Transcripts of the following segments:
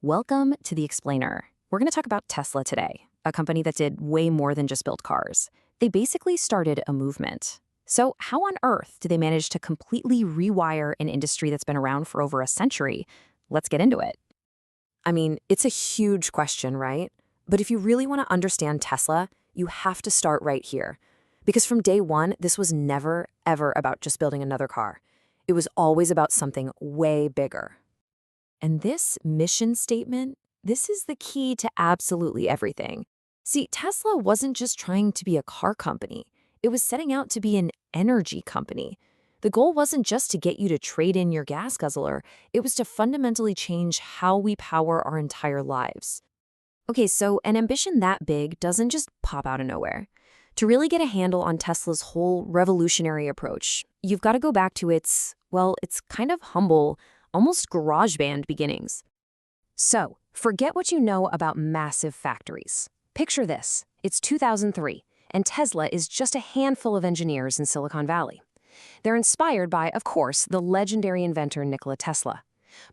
Welcome to The Explainer. We're going to talk about Tesla today, a company that did way more than just build cars. They basically started a movement. So how on earth did they manage to completely rewire an industry that's been around for over a century? Let's get into it. I mean, it's a huge question, right? But if you really want to understand Tesla, you have to start right here. Because from day one, this was never, ever about just building another car. It was always about something way bigger. And this mission statement, this is the key to absolutely everything. See, Tesla wasn't just trying to be a car company. It was setting out to be an energy company. The goal wasn't just to get you to trade in your gas guzzler. It was to fundamentally change how we power our entire lives. Okay, so an ambition that big doesn't just pop out of nowhere. To really get a handle on Tesla's whole revolutionary approach, you've got to go back to its kind of humble, almost garage band beginnings. So, forget what you know about massive factories. Picture this. It's 2003, and Tesla is just a handful of engineers in Silicon Valley. They're inspired by, of course, the legendary inventor Nikola Tesla.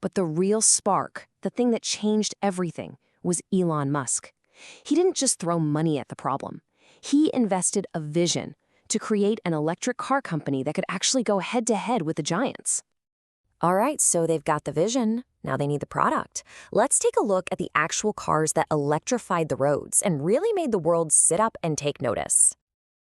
But the real spark, the thing that changed everything, was Elon Musk. He didn't just throw money at the problem. He invested a vision to create an electric car company that could actually go head-to-head with the giants. All right, so they've got the vision. Now they need the product. Let's take a look at the actual cars that electrified the roads and really made the world sit up and take notice.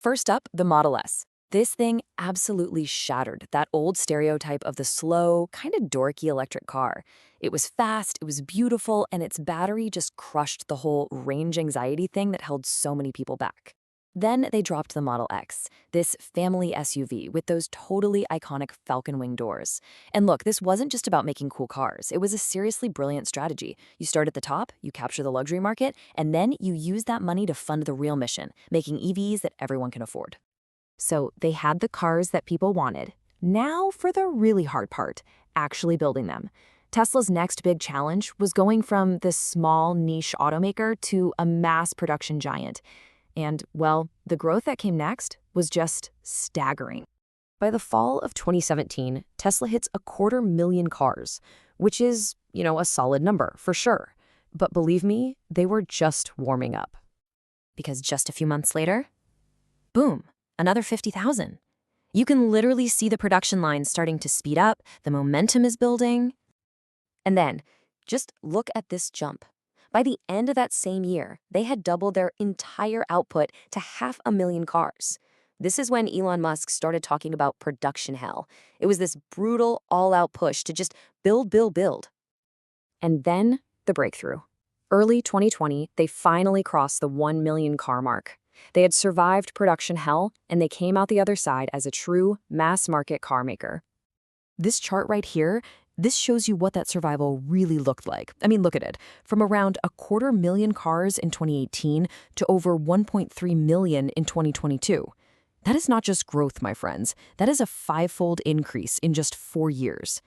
First up, the Model S. This thing absolutely shattered that old stereotype of the slow, kind of dorky electric car. It was fast, it was beautiful, and its battery just crushed the whole range anxiety thing that held so many people back. Then they dropped the Model X, this family SUV with those totally iconic falcon wing doors. And look, this wasn't just about making cool cars. It was a seriously brilliant strategy. You start at the top, you capture the luxury market, and then you use that money to fund the real mission, making EVs that everyone can afford. So they had the cars that people wanted. Now for the really hard part, actually building them. Tesla's next big challenge was going from this small niche automaker to a mass production giant. And, well, the growth that came next was just staggering. By the fall of 2017, Tesla hits 250,000 cars, which is, a solid number for sure. But believe me, they were just warming up. Because just a few months later, boom, another 50,000. You can literally see the production lines starting to speed up, the momentum is building. And then, just look at this jump. By the end of that same year, they had doubled their entire output to 500,000 cars. This is when Elon Musk started talking about production hell. It was this brutal, all-out push to just build, build, build. And then the breakthrough. Early 2020, they finally crossed the 1 million car mark. They had survived production hell, and they came out the other side as a true mass-market car maker. This chart right here, this shows you what that survival really looked like. I mean, look at it. From around 250,000 cars in 2018 to over 1.3 million in 2022. That is not just growth, my friends. That is a 5-fold increase in just 4 years.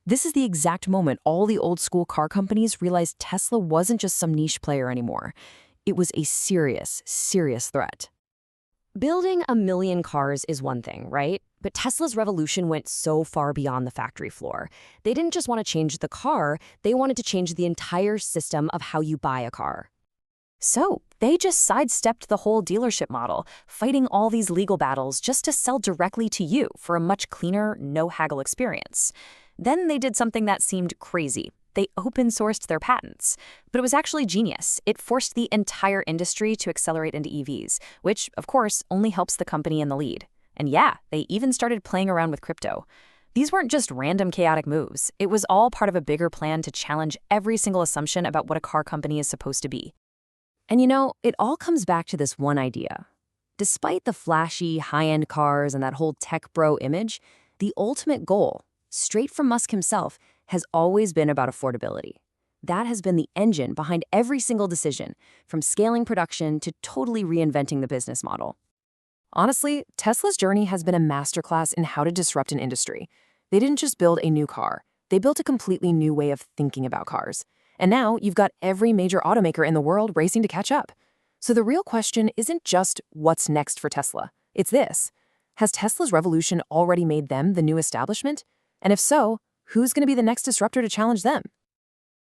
This is the exact moment all the old-school car companies realized Tesla wasn't just some niche player anymore. It was a serious, serious threat. Building 1 million cars is one thing, right? But Tesla's revolution went so far beyond the factory floor. They didn't just want to change the car, they wanted to change the entire system of how you buy a car. So they just sidestepped the whole dealership model, fighting all these legal battles just to sell directly to you for a much cleaner, no-haggle experience. Then they did something that seemed crazy. They open-sourced their patents. But it was actually genius. It forced the entire industry to accelerate into EVs, which, of course, only helps the company in the lead. And yeah, they even started playing around with crypto. These weren't just random chaotic moves. It was all part of a bigger plan to challenge every single assumption about what a car company is supposed to be. And it all comes back to this one idea. Despite the flashy, high-end cars and that whole tech bro image, the ultimate goal, straight from Musk himself, has always been about affordability. That has been the engine behind every single decision, from scaling production to totally reinventing the business model. Honestly, Tesla's journey has been a masterclass in how to disrupt an industry. They didn't just build a new car. They built a completely new way of thinking about cars. And now you've got every major automaker in the world racing to catch up. So the real question isn't just what's next for Tesla. It's this. Has Tesla's revolution already made them the new establishment? And if so, who's going to be the next disruptor to challenge them?